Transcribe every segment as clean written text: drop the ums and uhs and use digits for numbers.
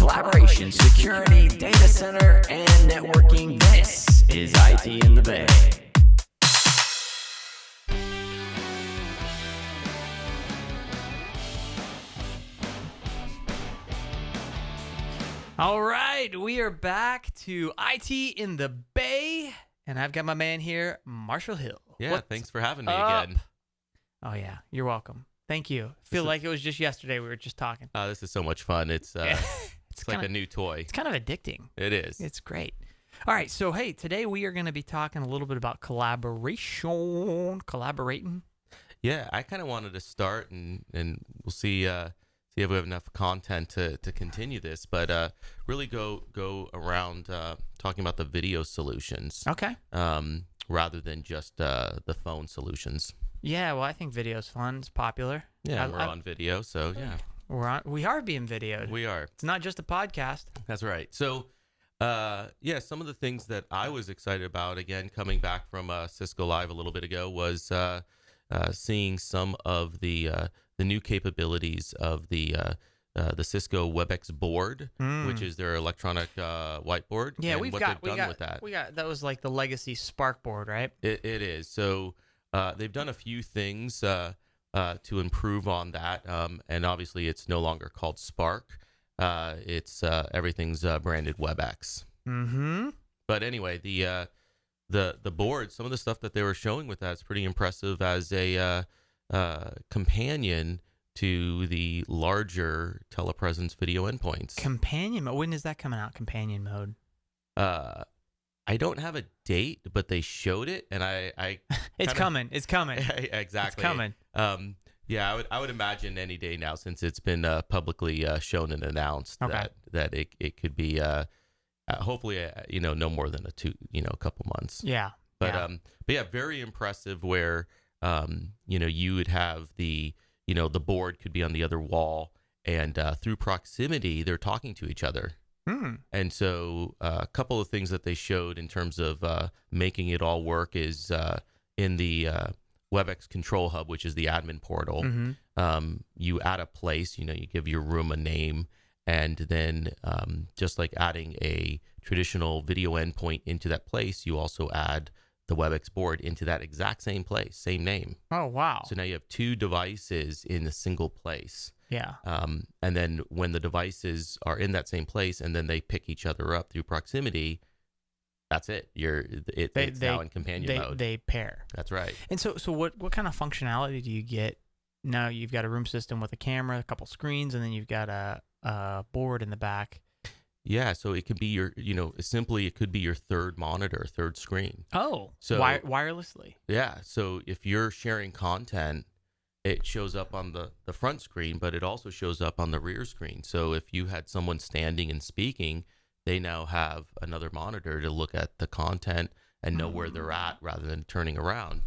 collaboration, security, data center, and networking. This is IT in the Bay. All right, we are back to IT in the Bay, and I've got my man here, Marshall Hill. Yeah, thanks for having me again. Oh, yeah, you're welcome. Thank you. Feel like it was just yesterday we were just talking. This is so much fun. It's like kinda, a new toy. It's kind of addicting. It is. It's great. All right, so hey, today we are going to be talking a little bit about collaborating. Yeah, I kind of wanted to start, and we'll see if we have enough content to continue this, but really go around talking about the video solutions. Okay. Rather than just the phone solutions. Yeah, well, I think video's fun. It's popular. Yeah, we're on video, so yeah. We are being videoed. We are. It's not just a podcast. That's right. So, some of the things that I was excited about, again, coming back from Cisco Live a little bit ago, was seeing some of the new capabilities of the Cisco WebEx board, which is their electronic whiteboard. Yeah, and we got with that. That was like the legacy Spark board, right? It is. So they've done a few things to improve on that, and obviously it's no longer called Spark. It's everything's branded WebEx. Mm-hmm. But anyway, the board, some of the stuff that they were showing with that's pretty impressive as a companion to the larger telepresence video endpoints. Companion mode. When is that coming out? Companion mode. I don't have a date, but they showed it, and I It's coming. Exactly. It's coming. Yeah, I would imagine any day now, since it's been publicly shown and announced that it could be hopefully no more than a couple months. Yeah. But yeah, very impressive where you would have the board could be on the other wall, and through proximity they're talking to each other. And so a couple of things that they showed in terms of making it all work is in the WebEx Control Hub, which is the admin portal. You add a place, you give your room a name, and then just like adding a traditional video endpoint into that place, you also add the WebEx board into that exact same place, same name. Oh, wow. So now you have two devices in a single place. Yeah. And then when the devices are in that same place and then they pick each other up through proximity, that's it. It's now in companion mode. They pair. That's right. And so what kind of functionality do you get? Now you've got a room system with a camera, a couple screens, and then you've got a board in the back. Yeah, so it could be it could be your third monitor, third screen. Oh, so wirelessly. Yeah, so if you're sharing content, it shows up on the front screen, but it also shows up on the rear screen. So if you had someone standing and speaking, they now have another monitor to look at the content and know where they're at rather than turning around.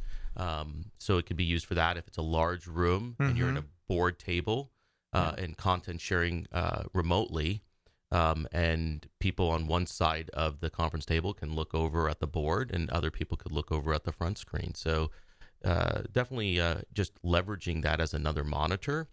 So it could be used for that if it's a large room and you're in a board table and content sharing remotely. And people on one side of the conference table can look over at the board, and other people could look over at the front screen. So definitely just leveraging that as another monitor.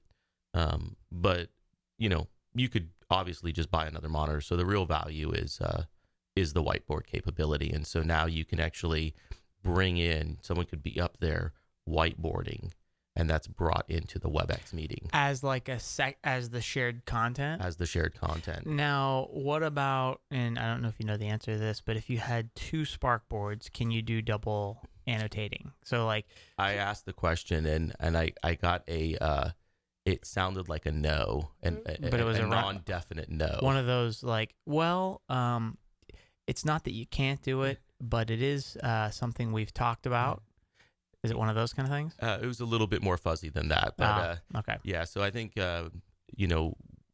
But you could obviously just buy another monitor. So the real value is the whiteboard capability. And so now you can actually bring in, someone could be up there whiteboarding, and that's brought into the WebEx meeting as like as the shared content. As the shared content. Now, what about? And I don't know if you know the answer to this, but if you had two Spark boards, can you do double annotating? So like, I asked the question, and I got a. It sounded like a no, but it was a non-definite no. One of those like, it's not that you can't do it, but it is something we've talked about. Is it one of those kind of things? It was a little bit more fuzzy than that, but okay. Yeah, so I think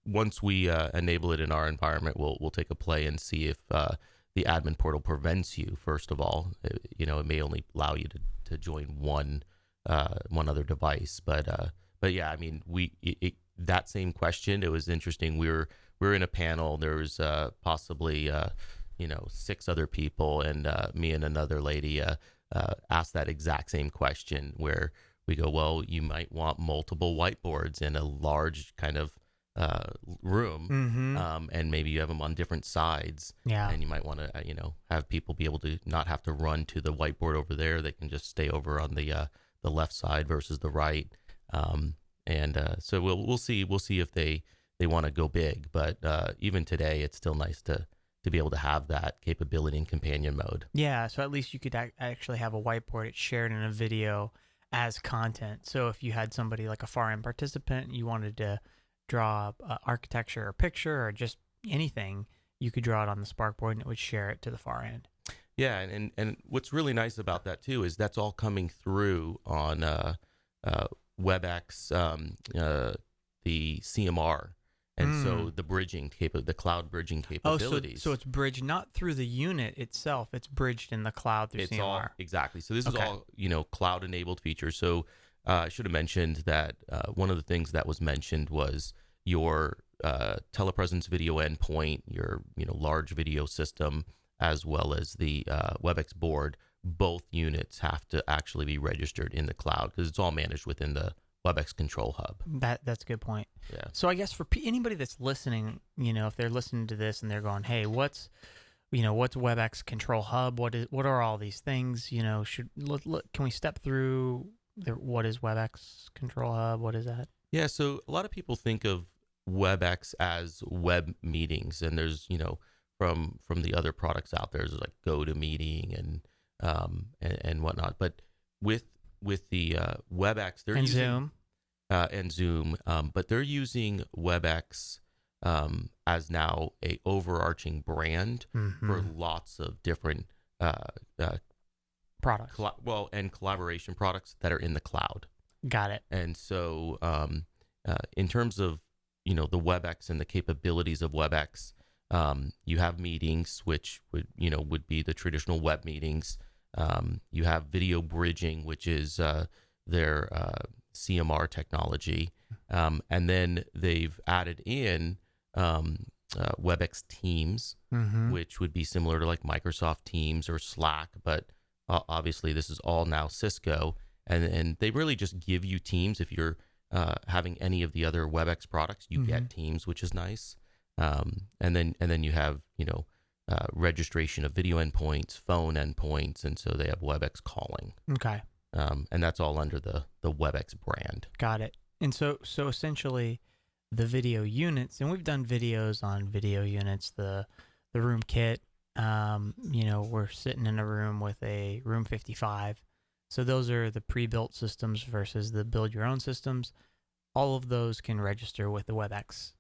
once we enable it in our environment, we'll take a play and see if the admin portal prevents you. First of all, it may only allow you to join one other device, but yeah, I mean, that same question, it was interesting. We were in a panel. There was possibly 6 other people, and me and another lady asked that exact same question, where we go, well, you might want multiple whiteboards in a large kind of room. and maybe you have them on different sides. Yeah. And you might want to, have people be able to not have to run to the whiteboard over there. They can just stay over on the left side versus the right. So we'll see if they want to go big. But even today, it's still nice to be able to have that capability in companion mode. Yeah, so at least you could actually have a whiteboard. It's shared in a video as content. So if you had somebody like a far end participant, you wanted to draw architecture or picture or just anything, you could draw it on the Sparkboard and it would share it to the far end. Yeah, and what's really nice about that too is that's all coming through on WebEx, the CMR. And so the bridging the cloud bridging capabilities. So it's bridged not through the unit itself; it's bridged in the cloud through CMR. All, exactly. So this is all cloud enabled features. So I should have mentioned that one of the things that was mentioned was your telepresence video endpoint, your large video system, as well as the WebEx board. Both units have to actually be registered in the cloud because it's all managed within the WebEx Control Hub. That's a good point. Yeah. So I guess for anybody that's listening, if they're listening to this and they're going, "Hey, what's WebEx Control Hub? What are all these things? Can we step through what is WebEx Control Hub? What is that?" Yeah. So a lot of people think of WebEx as web meetings, and there's from the other products out there, there's like GoToMeeting and whatnot. But with the WebEx, they're using Zoom. And Zoom, but they're using WebEx as now a overarching brand for lots of different products. And collaboration products that are in the cloud. Got it. And so, in terms of the WebEx and the capabilities of WebEx, you have meetings, which would be the traditional web meetings. You have video bridging, which is their CMR technology. And then they've added in WebEx Teams, which would be similar to like Microsoft Teams or Slack. But obviously, this is all now Cisco. And they really just give you Teams. If you're having any of the other WebEx products, you get Teams, which is nice. And then you have, registration of video endpoints, phone endpoints, and so they have WebEx calling. Okay. And that's all under the WebEx brand. Got it. And so essentially, the video units, and we've done videos on video units, the room kit. We're sitting in a room with a room 55. So those are the pre-built systems versus the build your own systems. All of those can register with the WebEx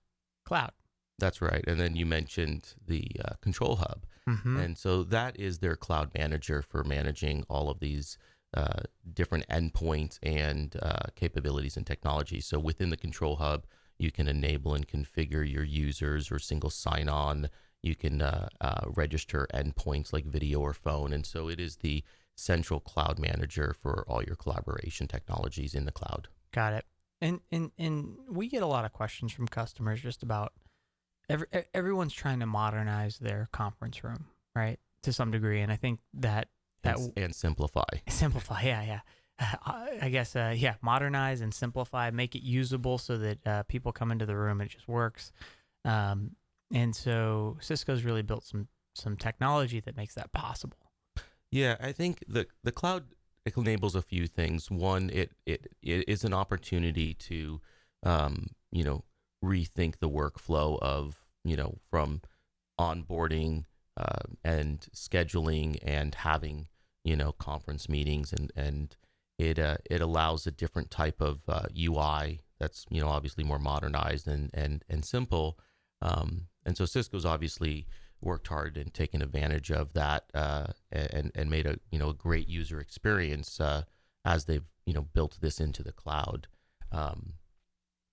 cloud. That's right. And then you mentioned the Control Hub. And so that is their cloud manager for managing all of these different endpoints and capabilities and technologies. So within the Control Hub, you can enable and configure your users or single sign-on. You can register endpoints like video or phone. And so it is the central cloud manager for all your collaboration technologies in the cloud. Got it. And we get a lot of questions from customers just about everyone's trying to modernize their conference room, right? To some degree. And I think that and simplify. Simplify. Yeah. I guess, modernize and simplify, make it usable so that people come into the room and it just works. And so Cisco's really built some technology that makes that possible. Yeah, I think the cloud enables a few things. One, it is an opportunity to, rethink the workflow of, from onboarding and scheduling and having, conference meetings, and it allows a different type of UI that's, obviously more modernized and simple. And so Cisco's obviously worked hard and taken advantage of that and made a great user experience as they've built this into the cloud.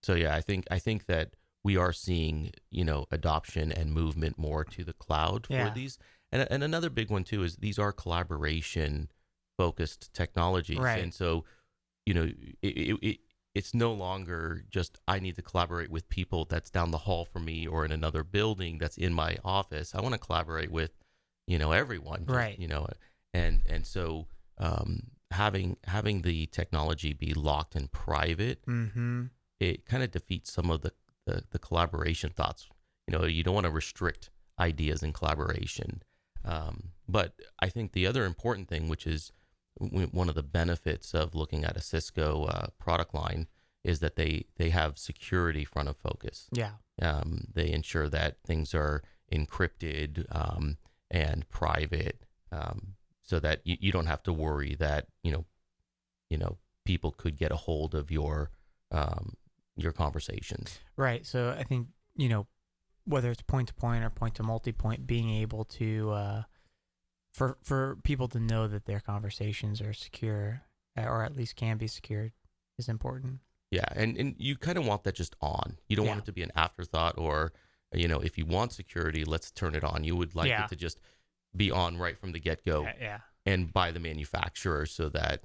So yeah, I think that we are seeing adoption and movement more to the cloud for these. And another big one too is these are collaboration focused technologies, right. And so it's no longer just I need to collaborate with people that's down the hall from me or in another building that's in my office. I want to collaborate with, everyone. Right. And so having the technology be locked and private, it kind of defeats some of the collaboration thoughts. you don't want to restrict ideas and collaboration. But I think the other important thing, which is one of the benefits of looking at a Cisco product line, is that they have security front of focus. Yeah. They ensure that things are encrypted and private, so that you don't have to worry that people could get a hold of your conversations. Right. So I think, whether it's point to point or point to multi-point, being able to for people to know that their conversations are secure, or at least can be secured, is important. Yeah, and you kind of want that just on. You don't want it to be an afterthought, or if you want security, let's turn it on. You would like it to just be on right from the get-go, and by the manufacturer, so that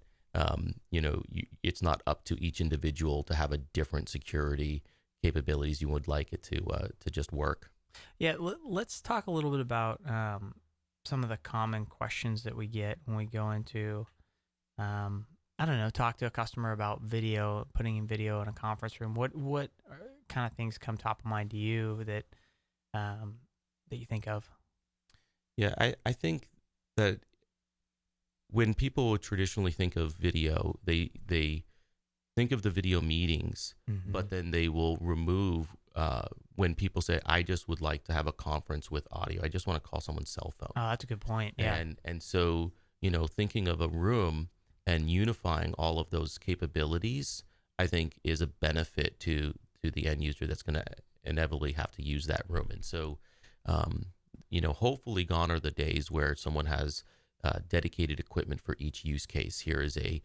it's not up to each individual to have a different security capabilities. You would like it to just work. Yeah, let's talk a little bit about some of the common questions that we get when we go into talk to a customer about video, putting in video in a conference room. What kind of things come top of mind to you that you think of? Yeah, I think that when people traditionally think of video, they think of the video meetings, but then they will remove when people say, I just would like to have a conference with audio. I just want to call someone's cell phone. Oh, that's a good point. Yeah. And so, thinking of a room and unifying all of those capabilities, I think is a benefit to the end user that's going to inevitably have to use that room. And so, hopefully gone are the days where someone has dedicated equipment for each use case. Here is a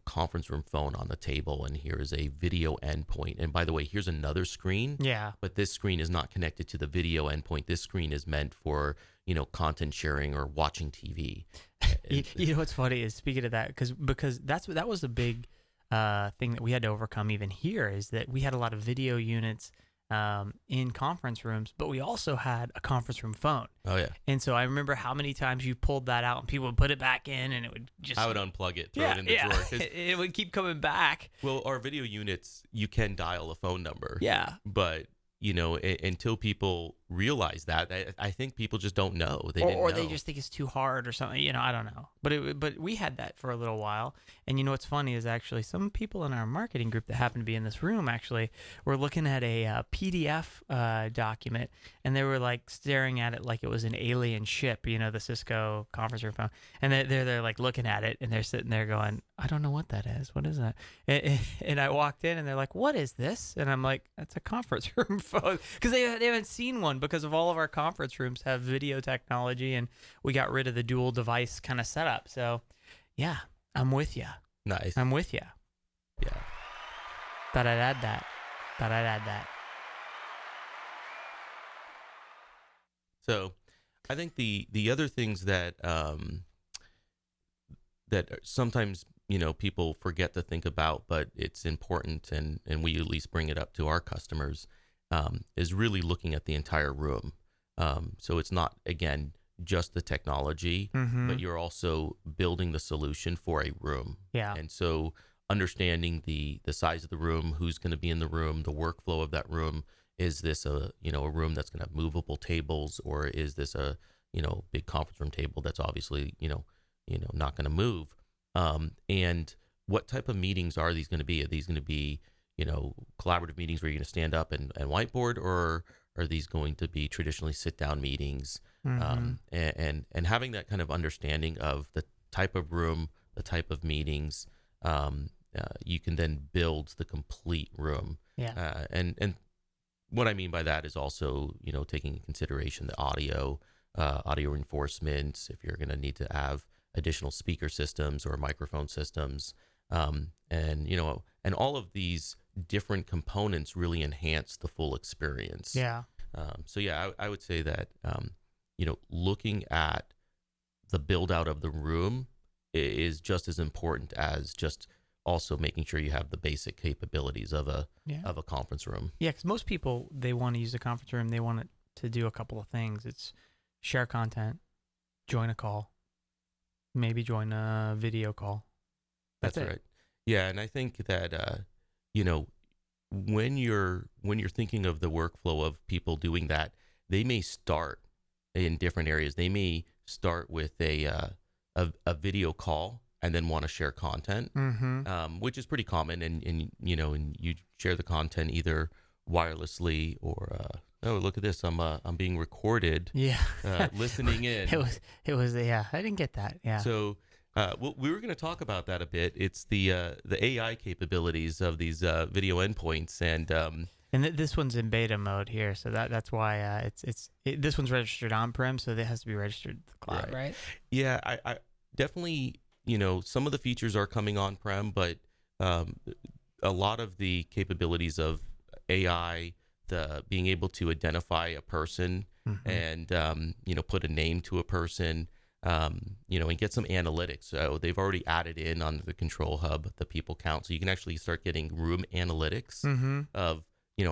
conference room phone on the table, and here is a video endpoint. And by the way, here's another screen. Yeah. But this screen is not connected to the video endpoint. This screen is meant for, content sharing or watching TV. What's funny is, speaking of that, because that was a big thing that we had to overcome even here, is that we had a lot of video units in conference rooms, but we also had a conference room phone. Oh yeah. And so I remember how many times you pulled that out and people would put it back in, and it would just... I would unplug it, throw it in the drawer. It would keep coming back. Well, our video units, you can dial a phone number. Yeah. But, until people realize that, I think people just don't know. They didn't know. They just think it's too hard or something. I don't know. But we had that for a little while. And what's funny is, actually, some people in our marketing group that happened to be in this room actually were looking at a PDF document, and they were like staring at it like it was an alien ship, the Cisco conference room phone. And they're like looking at it, and they're sitting there going, I don't know what that is. What is that? And I walked in, and they're like, what is this? And I'm like, that's a conference room phone. Because they haven't seen one, because of all of our conference rooms have video technology, and we got rid of the dual device kind of setup. So, yeah, I'm with you. Nice. I'm with you. Yeah. Thought I'd add that. So, I think the other things that that sometimes people forget to think about, but it's important, and we at least bring it up to our customers, is really looking at the entire room. So it's not, again, just the technology, but you're also building the solution for a room. Yeah. And so understanding the size of the room, who's going to be in the room, the workflow of that room. Is this a room that's going to have movable tables, or is this a big conference room table that's obviously not going to move? And what type of meetings are these going to be? Are these going to be collaborative meetings where you're going to stand up and whiteboard, or are these going to be traditionally sit-down meetings? And having that kind of understanding of the type of room, the type of meetings, you can then build the complete room. Yeah. And what I mean by that is also, taking into consideration the audio reinforcements, if you're going to need to have additional speaker systems or microphone systems, and all of these different components really enhance the full experience. Yeah. So I would say that, looking at the build out of the room is just as important as just also making sure you have the basic capabilities of a conference room. Yeah, because most people, they want to use a conference room. They want it to do a couple of things. It's share content, join a call, maybe join a video call. That's right. Yeah, and I think that, when you're thinking of the workflow of people doing that, they may start in different areas. They may start with a video call and then want to share content, which is pretty common. And you share the content either wirelessly or oh, look at this, I'm being recorded. Yeah. Listening in. It was yeah. I didn't get that. Yeah. So well, we were going to talk about that a bit. It's the AI capabilities of these video endpoints, and this one's in beta mode here, so that's why this one's registered on-prem, so it has to be registered to the cloud, right? Yeah, I definitely, some of the features are coming on-prem, but a lot of the capabilities of AI, the being able to identify a person and put a name to a person, and get some analytics. So they've already added in on the Control Hub the people count, so you can actually start getting room analytics of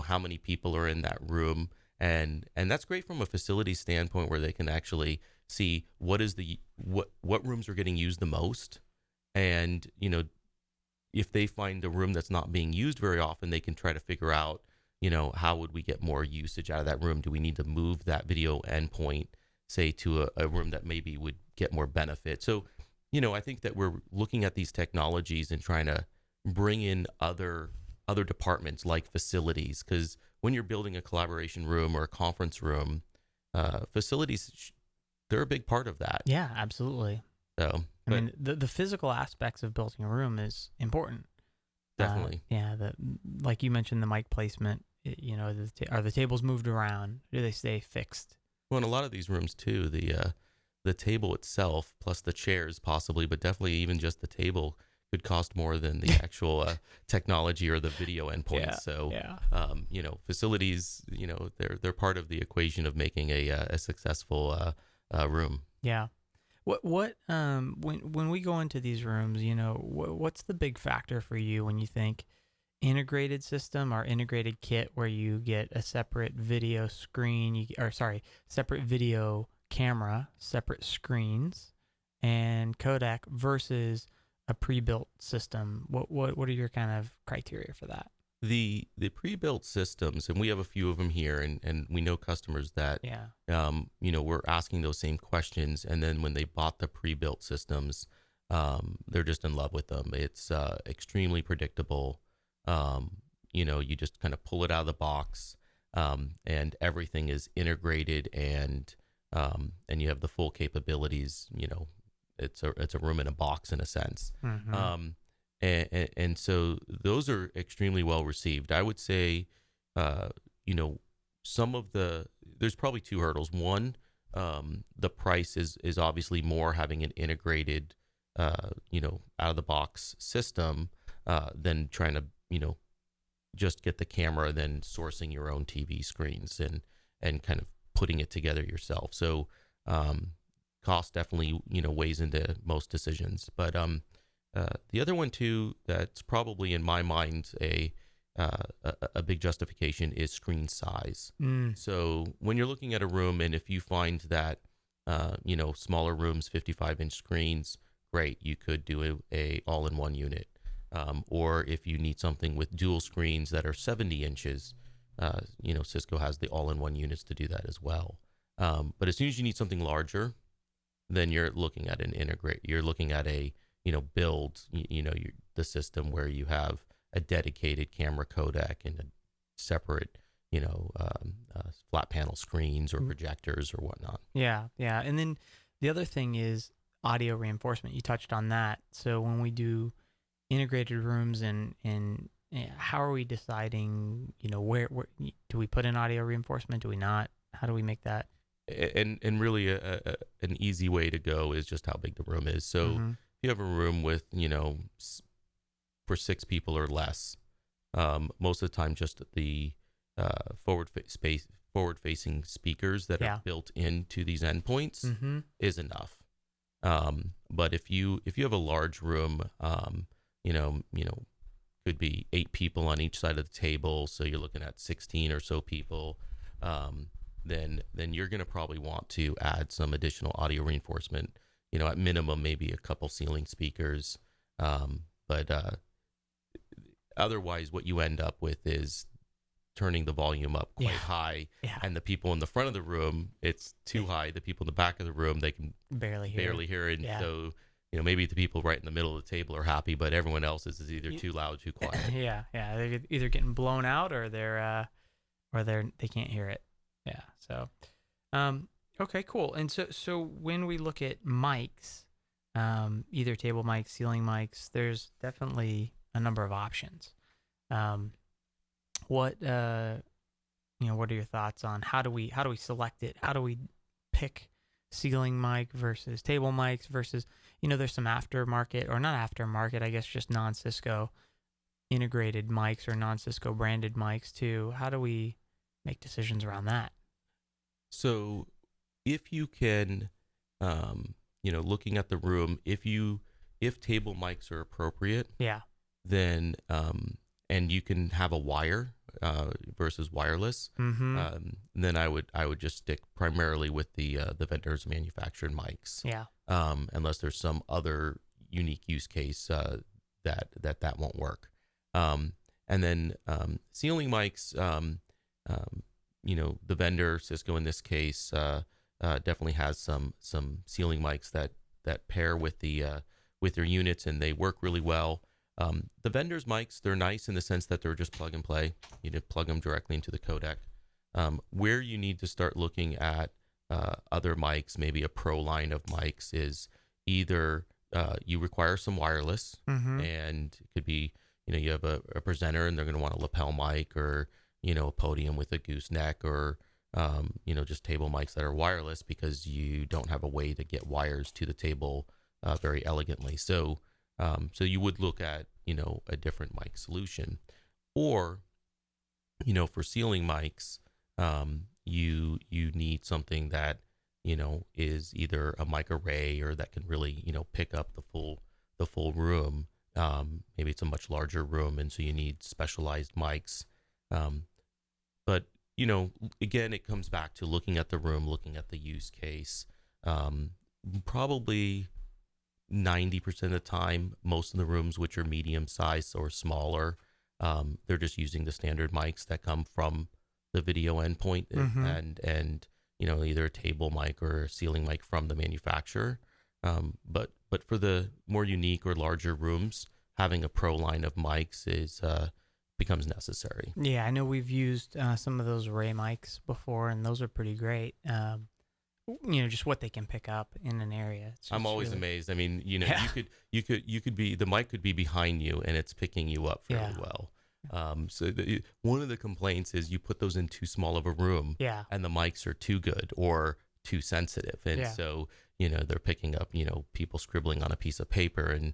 how many people are in that room, and that's great from a facility standpoint where they can actually see what rooms are getting used the most, and if they find a room that's not being used very often, they can try to figure out how would we get more usage out of that room. Do we need to move that video endpoint, say, to a room that maybe would get more benefit? So I think that we're looking at these technologies and trying to bring in other departments like facilities, because when you're building a collaboration room or a conference room, facilities, they're a big part of that. Yeah, absolutely. So I mean, the physical aspects of building a room is important. Definitely. Like you mentioned, the mic placement. Are the tables moved around? Do they stay fixed? Well, in a lot of these rooms too, the table itself plus the chairs possibly, but definitely even just the table could cost more than the actual technology or the video endpoint. Facilities, they're part of the equation of making a successful room. Yeah. When we go into these rooms, what's the big factor for you when you think integrated system or integrated kit, where you get a separate video screen, separate video camera, separate screens, and codec versus a pre-built system? What are your kind of criteria for that? The pre-built systems, and we have a few of them here, and we know customers that we're asking those same questions, and then when they bought the pre-built systems, they're just in love with them. It's extremely predictable. You just kind of pull it out of the box, and everything is integrated, and you have the full capabilities. It's a room in a box in a sense. And so those are extremely well received. I would say, there's probably two hurdles. One, the price is obviously more having an integrated, out of the box system, than trying to, just get the camera, then sourcing your own TV screens and kind of putting it together yourself. So, cost definitely, weighs into most decisions. But, the other one too, that's probably in my mind a big justification is screen size. So when you're looking at a room, and if you find that smaller rooms, 55-inch screens, great, you could do a all-in-one unit. Or if you need something with dual screens that are 70 inches, Cisco has the all-in-one units to do that as well. But as soon as you need something larger, then you're looking at you're looking at a build, the system where you have a dedicated camera codec and a separate, flat panel screens or projectors or whatnot. Yeah. And then the other thing is audio reinforcement. You touched on that. So when we do integrated rooms, and how are we deciding, where do we put in audio reinforcement? Do we not? How do we make that? And really an easy way to go is just how big the room is. So if you have a room with, for 6 people or less, most of the time just the forward-facing speakers that are built into these endpoints is enough. But if you have a large room, could be 8 people on each side of the table, so you're looking at 16 or so people, then you're going to probably want to add some additional audio reinforcement, at minimum maybe a couple ceiling speakers. But otherwise what you end up with is turning the volume up quite high, and the people in the front of the room, it's too high. The people in the back of the room, they can barely hear it. And so, maybe the people right in the middle of the table are happy, but everyone else is either too loud, too quiet. They're either getting blown out or they can't hear it. Yeah. So, okay, cool. And so when we look at mics, either table mics, ceiling mics, there's definitely a number of options. What are your thoughts on how do we select it? How do we pick ceiling mic versus table mics versus, there's some aftermarket, or not aftermarket, I guess just non-Cisco integrated mics or non-Cisco branded mics too. How do we make decisions around that? So if you can, looking at the room, if table mics are appropriate, then, and you can have a wire versus wireless, then I would just stick primarily with the vendor's manufactured mics. Unless there's some other unique use case that won't work. And then ceiling mics, the vendor, Cisco in this case, definitely has some ceiling mics that pair with their units, and they work really well. The vendor's mics, they're nice in the sense that they're just plug and play. You just plug them directly into the codec. Where you need to start looking at other mics, maybe a pro line of mics, is either you require some wireless, and it could be, you have a presenter and they're going to want a lapel mic, or, a podium with a gooseneck, or, just table mics that are wireless because you don't have a way to get wires to the table very elegantly. So you would look at, a different mic solution. Or, for ceiling mics, you need something that, is either a mic array or that can really, pick up the full room. Maybe it's a much larger room, and so you need specialized mics. But, again, it comes back to looking at the room, looking at the use case. Probably 90% of the time, most of the rooms which are medium size or smaller, they're just using the standard mics that come from the video endpoint, and either a table mic or a ceiling mic from the manufacturer. But for the more unique or larger rooms, having a pro line of mics becomes necessary. Yeah, I know we've used some of those array mics before, and those are pretty great. Just what they can pick up in an area. I'm always amazed. I mean, you could be, the mic could be behind you and it's picking you up fairly well. So one of the complaints is you put those in too small of a room, and the mics are too good or too sensitive, and so they're picking up people scribbling on a piece of paper, and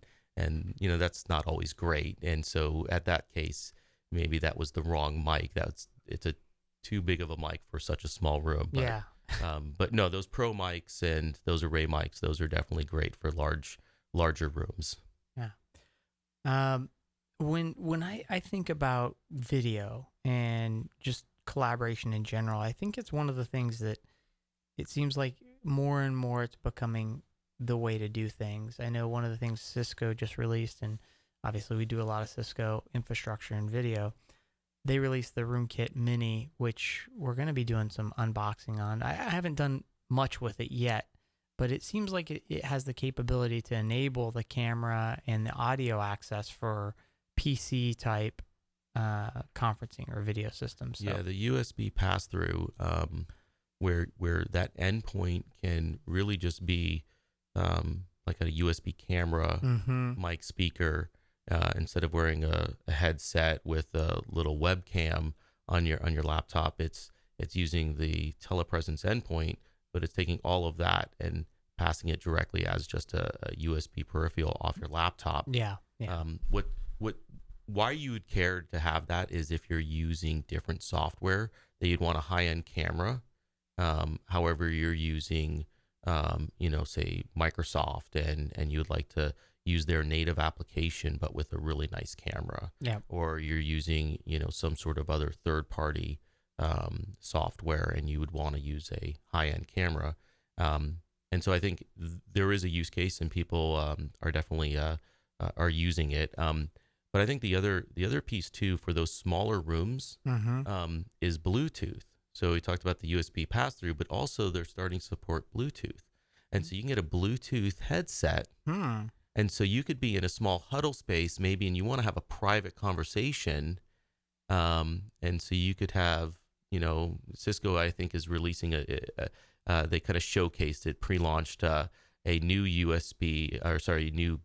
that's not always great. And so at that case, maybe that was the wrong mic. It's a too big of a mic for such a small room. But, but no, those pro mics and those array mics, those are definitely great for larger rooms. When I think about video and just collaboration in general, I think it's one of the things that it seems like more and more it's becoming the way to do things. I know one of the things Cisco just released, and obviously we do a lot of Cisco infrastructure and video, they released the RoomKit Mini, which we're going to be doing some unboxing on. I haven't done much with it yet, but it seems like it has the capability to enable the camera and the audio access for PC type conferencing or video systems. So. Yeah, the USB pass-through, where that endpoint can really just be like a USB camera, mic speaker, instead of wearing a headset with a little webcam on your laptop. It's using the telepresence endpoint, but it's taking all of that and passing it directly as just a USB peripheral off your laptop. Why you would care to have that is if you're using different software that you'd want a high-end camera. However, you're using, say Microsoft, and you'd like to use their native application, but with a really nice camera. Or you're using, some sort of other third-party software, and you would want to use a high-end camera. And so I think there is a use case, and people are definitely are using it. But I think the other piece too for those smaller rooms is Bluetooth. So we talked about the USB pass-through, but also they're starting to support Bluetooth. And so you can get a Bluetooth headset. And so you could be in a small huddle space maybe, and you want to have a private conversation. And so you could have, Cisco, I think, is releasing they kind of showcased it, pre-launched a new new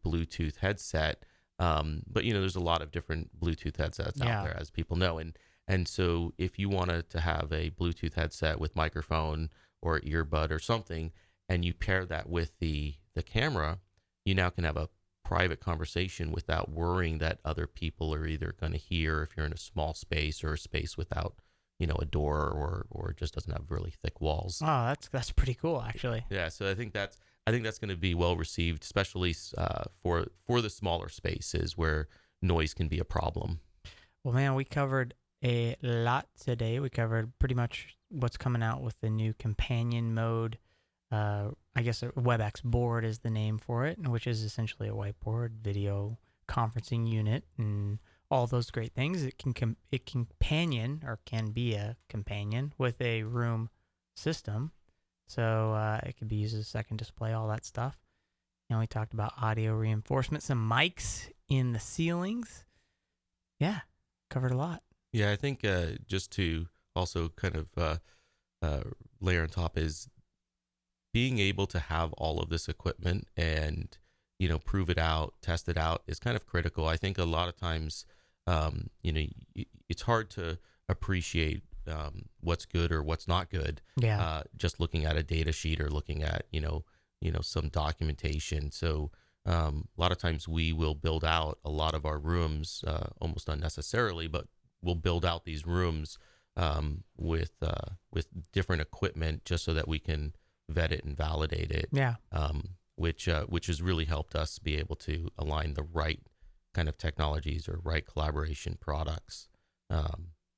Bluetooth headset. But there's a lot of different Bluetooth headsets out there, as people know. And so if you wanted to have a Bluetooth headset with microphone or earbud or something, and you pair that with the camera, you now can have a private conversation without worrying that other people are either going to hear if you're in a small space or a space without, a door or just doesn't have really thick walls. Oh, that's pretty cool, actually. Yeah, so I think that's going to be well received, especially for the smaller spaces where noise can be a problem. Well, man, we covered a lot today. We covered pretty much what's coming out with the new companion mode. I guess a WebEx board is the name for it, which is essentially a whiteboard video conferencing unit and all those great things. It can companion or can be a companion with a room system. So it could be used as a second display, all that stuff. We talked about audio reinforcement, some mics in the ceilings. Yeah, covered a lot. Yeah, I think just to also kind of layer on top is being able to have all of this equipment and, prove it out, test it out is kind of critical. I think a lot of times, it's hard to appreciate what's good or what's not good. Yeah. Just looking at a data sheet or looking at, some documentation. So a lot of times we will build out a lot of our rooms almost unnecessarily, but we'll build out these rooms with different equipment just so that we can vet it and validate it. Yeah. Which has really helped us be able to align the right kind of technologies or right collaboration products.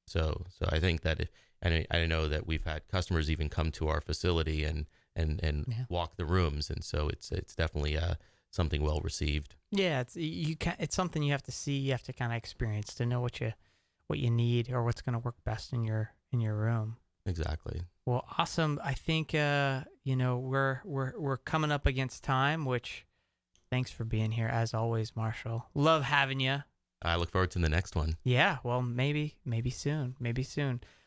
So I think that I know that we've had customers even come to our facility and walk the rooms, and so it's definitely something well received. Yeah, it's something you have to see, you have to kind of experience to know what you need or what's going to work best in your room. Exactly. Well, awesome. I think we're coming up against time, which thanks for being here as always, Marshall. Love having you. I look forward to the next one. Yeah, well, maybe soon.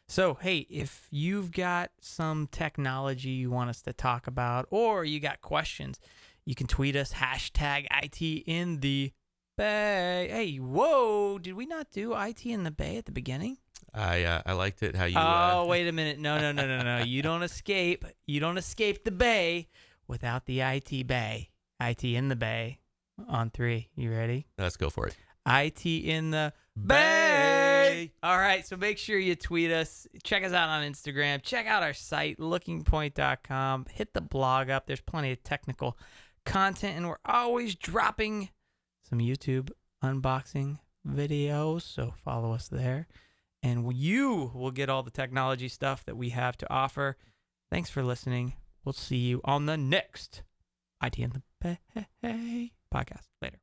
So, hey, if you've got some technology you want us to talk about or you got questions, you can tweet us #ITinTheBay. Hey, whoa, did we not do IT in the Bay at the beginning? I liked it how you. Oh, wait a minute. No. You don't escape the Bay without the IT Bay. IT in the Bay on 3. You ready? Let's go for it. IT in the Bay. All right, so make sure you tweet us. Check us out on Instagram. Check out our site, lookingpoint.com. Hit the blog up. There's plenty of technical content, and we're always dropping some YouTube unboxing videos, so follow us there. And you will get all the technology stuff that we have to offer. Thanks for listening. We'll see you on the next IT in the Bay podcast. Later.